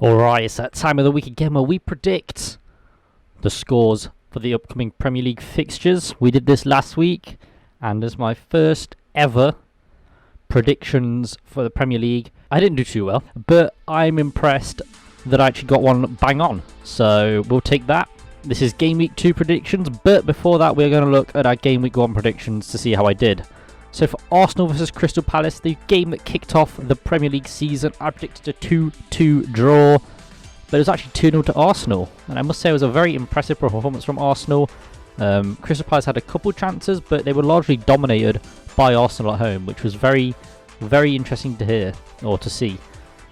Alright, it's that time of the week again where we predict the scores for the upcoming Premier League fixtures. We did this last week, and as my first ever predictions for the Premier League, I didn't do too well, but I'm impressed that I actually got one bang on. So we'll take that. This is Gameweek 2 predictions, but before that we're going to look at our Gameweek 1 predictions to see how I did. So for Arsenal versus Crystal Palace, the game that kicked off the Premier League season, I predicted a 2-2 draw, but it was actually 2-0 to Arsenal. And I must say it was a very impressive performance from Arsenal. Crystal Palace had a couple chances, but they were largely dominated by Arsenal at home, which was very, very interesting to hear, or to see.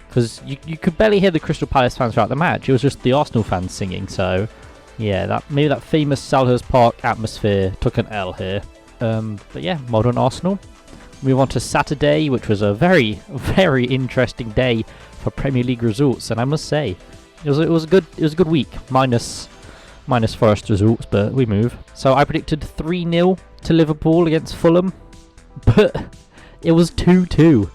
Because you could barely hear the Crystal Palace fans throughout the match, it was just the Arsenal fans singing. So yeah, maybe that famous Selhurst Park atmosphere took an L here. But yeah, well done Arsenal. Move on to Saturday, which was a very, very interesting day for Premier League results, and I must say, it was a good week. Minus Forest results, but we move. So I predicted 3-0 to Liverpool against Fulham, but it was 2-2.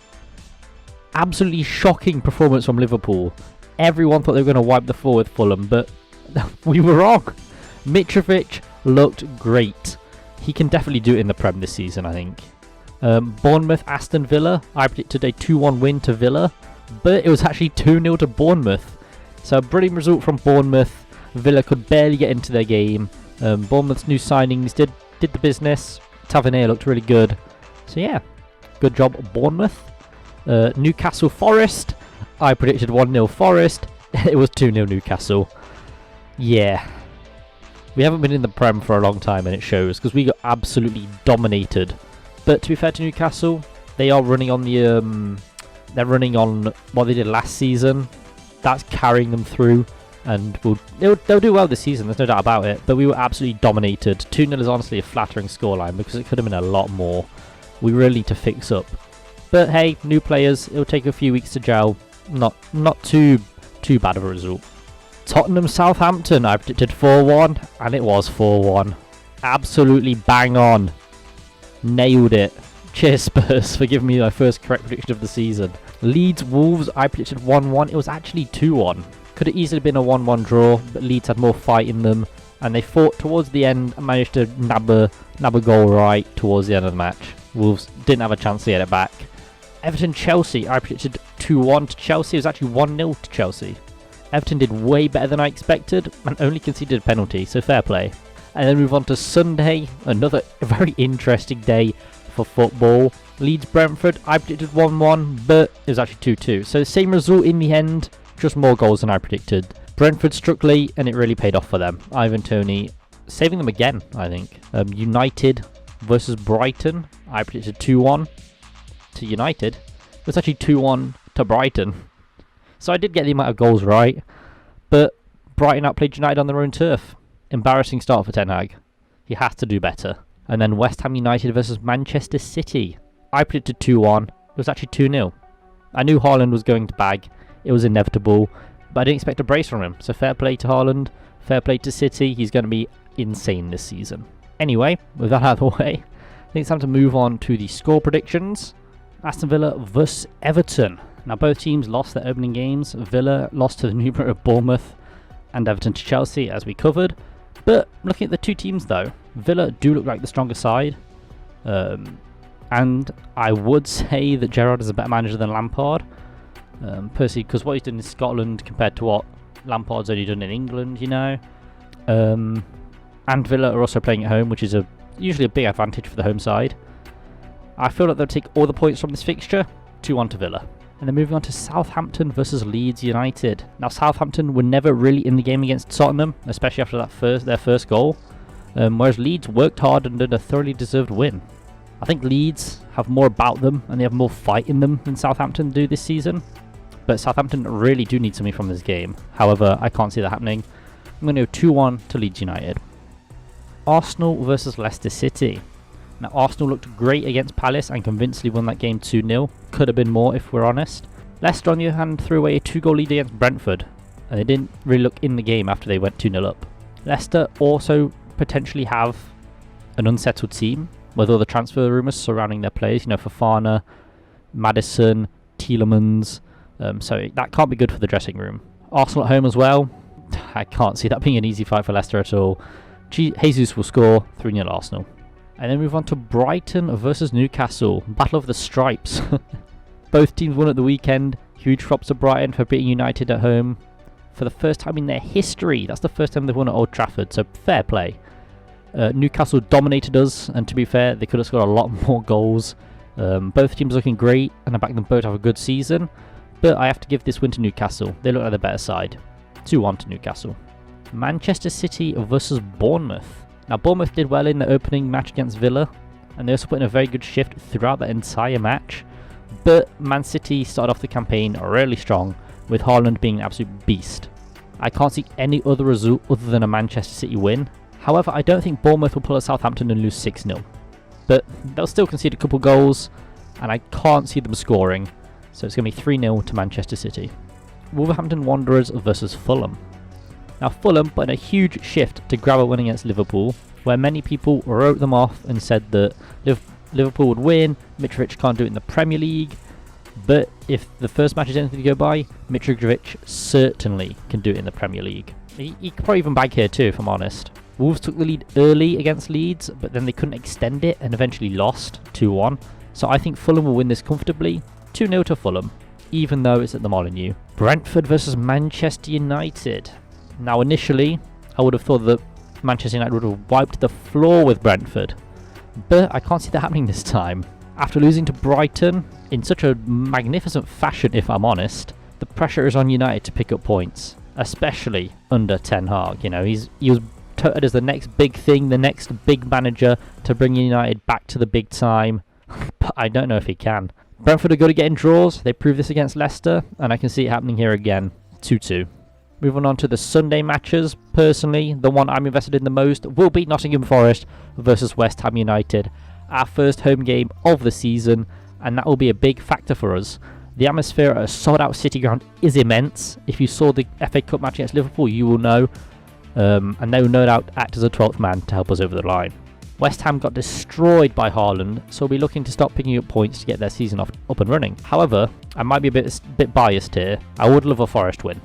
Absolutely shocking performance from Liverpool. Everyone thought they were going to wipe the floor with Fulham, but we were wrong. Mitrovic looked great. He can definitely do it in the Prem this season, I think. Bournemouth, Aston Villa. I predicted a 2-1 win to Villa, but it was actually 2-0 to Bournemouth. So a brilliant result from Bournemouth. Villa could barely get into their game. Bournemouth's new signings did the business. Tavernier looked really good. So yeah, good job Bournemouth. Newcastle Forest. I predicted 1-0 Forest. It was 2-0 Newcastle. Yeah. We haven't been in the Prem for a long time, and it shows, because we got absolutely dominated. But to be fair to Newcastle, they are running on the they're running on what they did last season. That's carrying them through, and they'll do well this season. There's no doubt about it. But we were absolutely dominated. 2-0 is honestly a flattering scoreline because it could have been a lot more. We really need to fix up. But hey, new players. It'll take a few weeks to gel. Not too bad of a result. Tottenham Southampton, I predicted 4-1, and it was 4-1. Absolutely bang on. Nailed it. Cheers Spurs for giving me my first correct prediction of the season. Leeds Wolves, I predicted 1-1. It was actually 2-1. Could have easily been a 1-1 draw, but Leeds had more fight in them, and they fought towards the end and managed to nab a goal right towards the end of the match. Wolves didn't have a chance to get it back. Everton Chelsea, I predicted 2-1 to Chelsea. It was actually 1-0 to Chelsea. Everton did way better than I expected and only conceded a penalty, so fair play. And then move on to Sunday, another very interesting day for football. Leeds Brentford, I predicted 1-1, but it was actually 2-2. So same result in the end, just more goals than I predicted. Brentford struck late and it really paid off for them. Ivan Toney saving them again, I think. United versus Brighton, I predicted 2-1 to United. It was actually 2-1 to Brighton. So I did get the amount of goals right, but Brighton outplayed United on their own turf. Embarrassing start for Ten Hag. He has to do better. And then West Ham United versus Manchester City. I predicted 2-1. It was actually 2-0. I knew Haaland was going to bag. It was inevitable, but I didn't expect a brace from him. So fair play to Haaland. Fair play to City. He's going to be insane this season. Anyway, with that out of the way, I think it's time to move on to the score predictions. Aston Villa versus Everton. Now both teams lost their opening games. Villa lost to the newcomer of Bournemouth and Everton to Chelsea, as we covered. But looking at the two teams though, Villa do look like the stronger side. And I would say that Gerrard is a better manager than Lampard. Personally, because what he's done in Scotland compared to what Lampard's only done in England, you know. And Villa are also playing at home, which is usually a big advantage for the home side. I feel like they'll take all the points from this fixture, 2-1 to Villa. And then moving on to Southampton versus Leeds United. Now Southampton were never really in the game against Tottenham, especially after their first goal. Whereas Leeds worked hard and did a thoroughly deserved win. I think Leeds have more about them and they have more fight in them than Southampton do this season. But Southampton really do need something from this game. However, I can't see that happening. I'm going to go 2-1 to Leeds United. Arsenal versus Leicester City. Now Arsenal looked great against Palace and convincingly won that game 2-0. Could have been more if we're honest. Leicester on the other hand threw away a 2-goal lead against Brentford, and they didn't really look in the game after they went 2-0 up. Leicester also potentially have an unsettled team with all the transfer rumours surrounding their players. You know, Fofana, Maddison, Tielemans. So that can't be good for the dressing room. Arsenal at home as well. I can't see that being an easy fight for Leicester at all. Jesus will score 3-0 Arsenal. And then move on to Brighton versus Newcastle. Battle of the Stripes. Both teams won at the weekend. Huge props to Brighton for beating United at home for the first time in their history. That's the first time they've won at Old Trafford, so fair play. Newcastle dominated us, and to be fair, they could have scored a lot more goals. Both teams looking great, and I back them both to have a good season. But I have to give this win to Newcastle. They look like the better side. 2-1 to Newcastle. Manchester City versus Bournemouth. Now, Bournemouth did well in the opening match against Villa, and they also put in a very good shift throughout the entire match. But Man City started off the campaign really strong, with Haaland being an absolute beast. I can't see any other result other than a Manchester City win. However, I don't think Bournemouth will pull at Southampton and lose 6-0. But they'll still concede a couple goals, and I can't see them scoring. So it's going to be 3-0 to Manchester City. Wolverhampton Wanderers versus Fulham. Now, Fulham put in a huge shift to grab a win against Liverpool, where many people wrote them off and said that Liverpool would win, Mitrovic can't do it in the Premier League. But if the first match is anything to go by, Mitrovic certainly can do it in the Premier League. He could probably even bag here too, if I'm honest. Wolves took the lead early against Leeds, but then they couldn't extend it and eventually lost 2-1. So I think Fulham will win this comfortably. 2-0 to Fulham, even though it's at the Molineux. Brentford versus Manchester United. Now initially, I would have thought that Manchester United would have wiped the floor with Brentford, but I can't see that happening this time. After losing to Brighton in such a magnificent fashion, if I'm honest, the pressure is on United to pick up points, especially under Ten Hag. You know, he was touted as the next big thing, the next big manager to bring United back to the big time, but I don't know if he can. Brentford are good at getting draws. They proved this against Leicester, and I can see it happening here again. 2-2. Moving on to the Sunday matches. Personally, the one I'm invested in the most will be Nottingham Forest versus West Ham United. Our first home game of the season, and that will be a big factor for us. The atmosphere at a sold-out City ground is immense. If you saw the FA Cup match against Liverpool, you will know. And they will no doubt act as a 12th man to help us over the line. West Ham got destroyed by Haaland, so we'll be looking to start picking up points to get their season up and running. However, I might be a bit biased here. I would love a Forest win.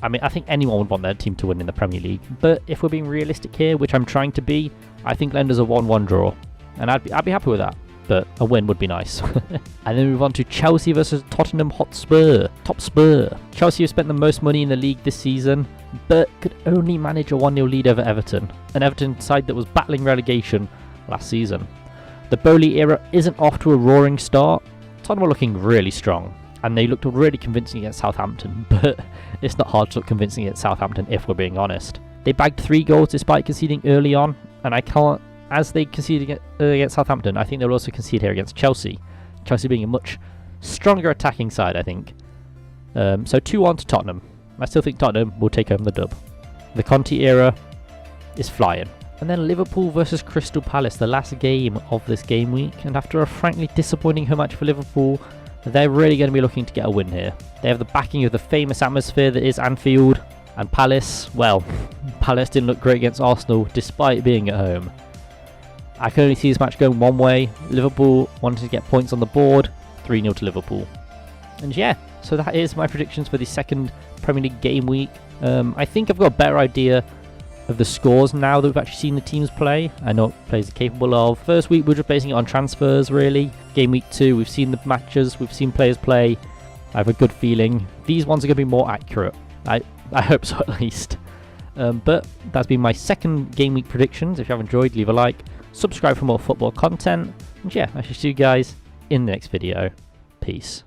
I mean, I think anyone would want their team to win in the Premier League, but if we're being realistic here, which I'm trying to be, I think Lender's a 1-1 draw, and I'd be happy with that. But a win would be nice. And then move on to Chelsea versus Tottenham Hotspur. Top Spur. Chelsea have spent the most money in the league this season, but could only manage a 1-0 lead over Everton, an Everton side that was battling relegation last season. The Bowley era isn't off to a roaring start. Tottenham are looking really strong, and they looked really convincing against Southampton, but it's not hard to look convincing against Southampton if we're being honest. They bagged 3 goals despite conceding early on, and I can't. As they conceded against Southampton, I think they'll also concede here against Chelsea. Chelsea being a much stronger attacking side, I think. So 2-1 to Tottenham. I still think Tottenham will take home the dub. The Conte era is flying. And then Liverpool versus Crystal Palace, the last game of this game week. And after a frankly disappointing home match for Liverpool, they're really going to be looking to get a win here. They have the backing of the famous atmosphere that is Anfield. And Palace, well, Palace didn't look great against Arsenal despite being at home. I can only see this match going one way. Liverpool wanted to get points on the board. 3-0 to Liverpool. And yeah, so that is my predictions for the second Premier League game week. I think I've got a better idea of the scores now that we've actually seen the teams play. I know what players are capable of. First week, we're just basing it on transfers, really. Game week 2, we've seen the matches, we've seen players play. I have a good feeling. These ones are going to be more accurate. I hope so, at least. But that's been my second game week predictions. If you have enjoyed, leave a like. Subscribe for more football content. And yeah, I shall see you guys in the next video. Peace.